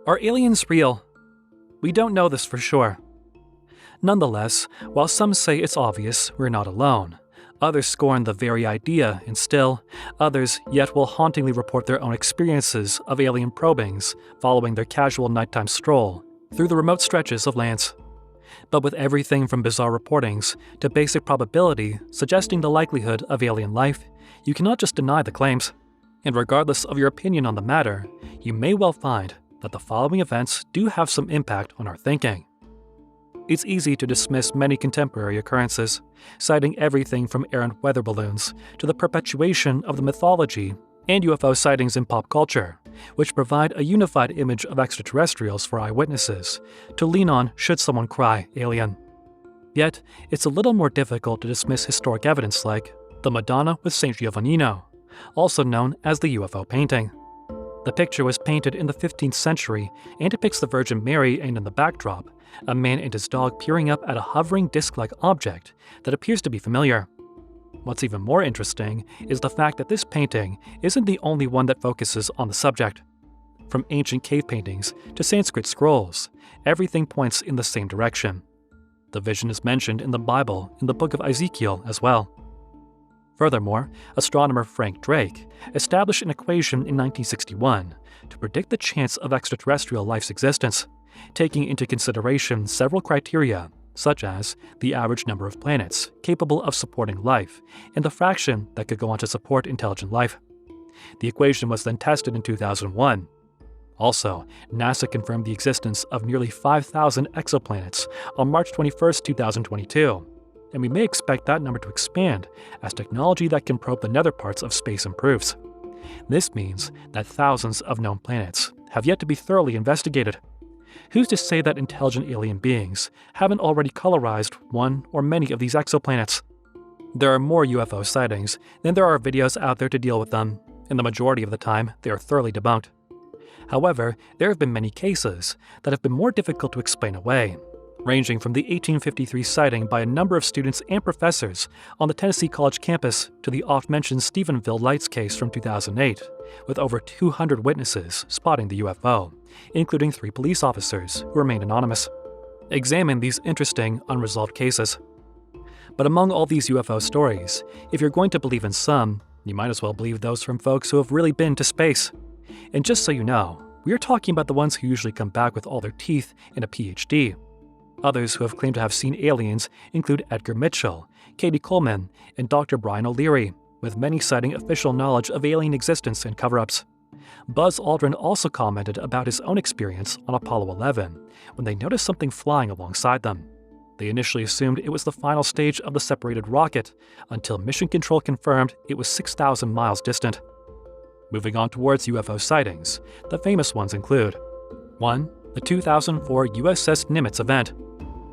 Are aliens real? We don't know this for sure. Nonetheless, while some say it's obvious we're not alone, others scorn the very idea, and still, others yet will hauntingly report their own experiences of alien probings following their casual nighttime stroll through the remote stretches of lands. But with everything from bizarre reportings to basic probability suggesting the likelihood of alien life, you cannot just deny the claims. And regardless of your opinion on the matter, you may well find that the following events do have some impact on our thinking. It's easy to dismiss many contemporary occurrences, citing everything from errant weather balloons to the perpetuation of the mythology and UFO sightings in pop culture, which provide a unified image of extraterrestrials for eyewitnesses to lean on should someone cry alien. Yet, it's a little more difficult to dismiss historic evidence like the Madonna with Saint Giovannino, also known as the UFO painting. The picture was painted in the 15th century and depicts the Virgin Mary and in the backdrop, a man and his dog peering up at a hovering disc-like object that appears to be familiar. What's even more interesting is the fact that this painting isn't the only one that focuses on the subject. From ancient cave paintings to Sanskrit scrolls, everything points in the same direction. The vision is mentioned in the Bible in the Book of Ezekiel as well. Furthermore, astronomer Frank Drake established an equation in 1961 to predict the chance of extraterrestrial life's existence, taking into consideration several criteria, such as the average number of planets capable of supporting life and the fraction that could go on to support intelligent life. The equation was then tested in 2001. Also, NASA confirmed the existence of nearly 5,000 exoplanets on March 21, 2022. And we may expect that number to expand as technology that can probe the nether parts of space improves. This means that thousands of known planets have yet to be thoroughly investigated. Who's to say that intelligent alien beings haven't already colorized one or many of these exoplanets? There are more UFO sightings than there are videos out there to deal with them, and the majority of the time they are thoroughly debunked. However, there have been many cases that have been more difficult to explain away, ranging from the 1853 sighting by a number of students and professors on the Tennessee College campus to the oft-mentioned Stephenville lights case from 2008, with over 200 witnesses spotting the UFO, including 3 police officers who remained anonymous. Examine these interesting, unresolved cases. But among all these UFO stories, if you're going to believe in some, you might as well believe those from folks who have really been to space. And just so you know, we are talking about the ones who usually come back with all their teeth and a PhD. Others who have claimed to have seen aliens include Edgar Mitchell, Katie Coleman, and Dr. Brian O'Leary, with many citing official knowledge of alien existence and cover-ups. Buzz Aldrin also commented about his own experience on Apollo 11 when they noticed something flying alongside them. They initially assumed it was the final stage of the separated rocket, until Mission Control confirmed it was 6,000 miles distant. Moving on towards UFO sightings, the famous ones include 1. The 2004 USS Nimitz event.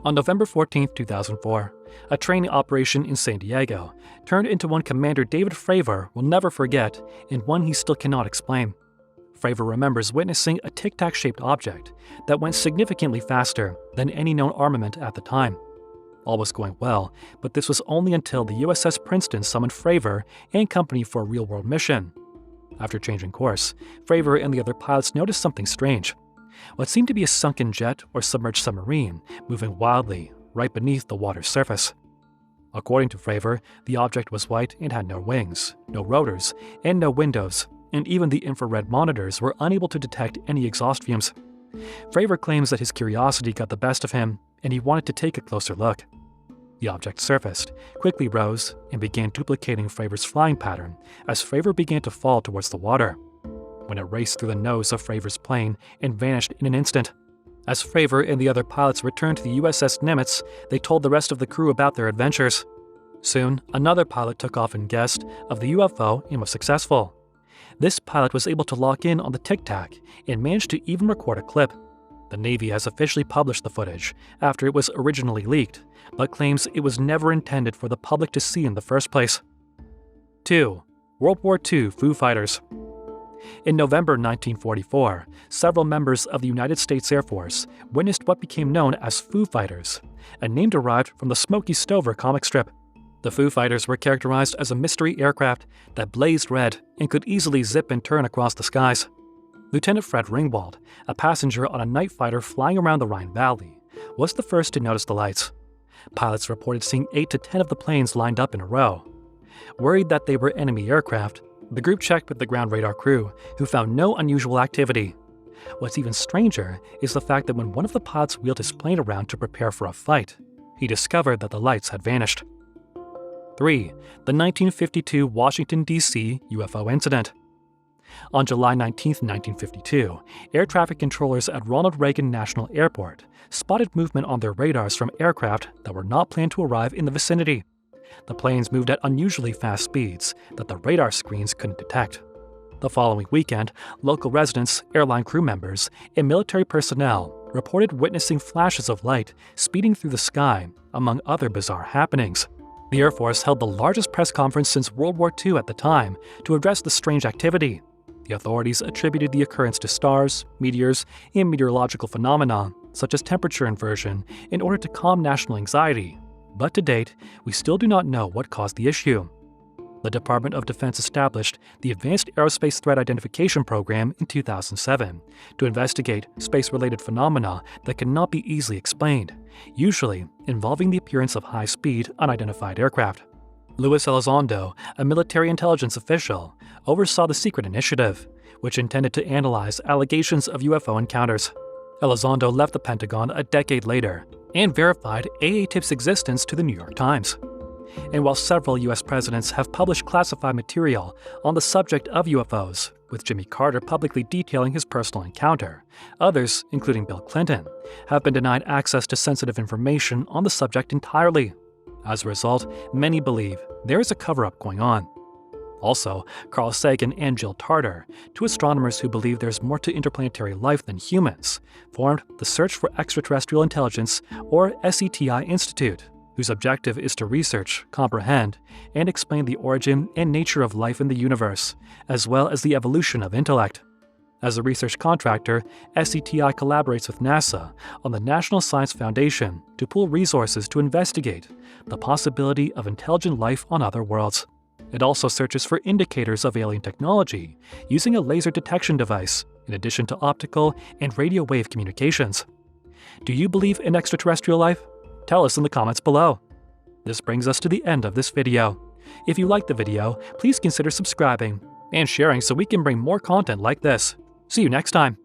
On November 14, 2004, a training operation in San Diego turned into one Commander David Fravor will never forget and one he still cannot explain. Fravor remembers witnessing a tic-tac-shaped object that went significantly faster than any known armament at the time. All was going well, but this was only until the USS Princeton summoned Fravor and company for a real-world mission. After changing course, Fravor and the other pilots noticed something strange. What seemed to be a sunken jet or submerged submarine moving wildly right beneath the water's surface. According to Fravor, the object was white and had no wings, no rotors, and no windows, and even the infrared monitors were unable to detect any exhaust fumes. Fravor claims that his curiosity got the best of him, and he wanted to take a closer look. The object surfaced, quickly rose, and began duplicating Fravor's flying pattern as Fravor began to fall towards the water, when it raced through the nose of Fravor's plane and vanished in an instant. As Fravor and the other pilots returned to the USS Nimitz, they told the rest of the crew about their adventures. Soon, another pilot took off and guessed of the UFO and was successful. This pilot was able to lock in on the tic-tac and managed to even record a clip. The Navy has officially published the footage after it was originally leaked, but claims it was never intended for the public to see in the first place. 2. World War II Foo Fighters. In November 1944, several members of the United States Air Force witnessed what became known as Foo Fighters, a name derived from the Smokey Stover comic strip. The Foo Fighters were characterized as a mystery aircraft that blazed red and could easily zip and turn across the skies. Lieutenant Fred Ringwald, a passenger on a night fighter flying around the Rhine Valley, was the first to notice the lights. Pilots reported seeing 8 to 10 of the planes lined up in a row. Worried that they were enemy aircraft, the group checked with the ground radar crew, who found no unusual activity. What's even stranger is the fact that when one of the pilots wheeled his plane around to prepare for a fight, he discovered that the lights had vanished. 3. The 1952 Washington, D.C. UFO incident. On July 19, 1952, air traffic controllers at Ronald Reagan National Airport spotted movement on their radars from aircraft that were not planned to arrive in the vicinity. The planes moved at unusually fast speeds that the radar screens couldn't detect. The following weekend, local residents, airline crew members, and military personnel reported witnessing flashes of light speeding through the sky, among other bizarre happenings. The Air Force held the largest press conference since World War II at the time to address the strange activity. The authorities attributed the occurrence to stars, meteors, and meteorological phenomena, such as temperature inversion, in order to calm national anxiety. But to date, we still do not know what caused the issue. The Department of Defense established the Advanced Aerospace Threat Identification Program in 2007 to investigate space-related phenomena that cannot be easily explained, usually involving the appearance of high-speed, unidentified aircraft. Luis Elizondo, a military intelligence official, oversaw the secret initiative, which intended to analyze allegations of UFO encounters. Elizondo left the Pentagon a decade later and verified AATIP's existence to the New York Times. And while several U.S. presidents have published classified material on the subject of UFOs, with Jimmy Carter publicly detailing his personal encounter, others, including Bill Clinton, have been denied access to sensitive information on the subject entirely. As a result, many believe there is a cover-up going on. Also, Carl Sagan and Jill Tarter, two astronomers who believe there's more to interplanetary life than humans, formed the Search for Extraterrestrial Intelligence, or SETI Institute, whose objective is to research, comprehend, and explain the origin and nature of life in the universe, as well as the evolution of intellect. As a research contractor, SETI collaborates with NASA on the National Science Foundation to pool resources to investigate the possibility of intelligent life on other worlds. It also searches for indicators of alien technology using a laser detection device, in addition to optical and radio wave communications. Do you believe in extraterrestrial life? Tell us in the comments below. This brings us to the end of this video. If you liked the video, please consider subscribing and sharing so we can bring more content like this. See you next time.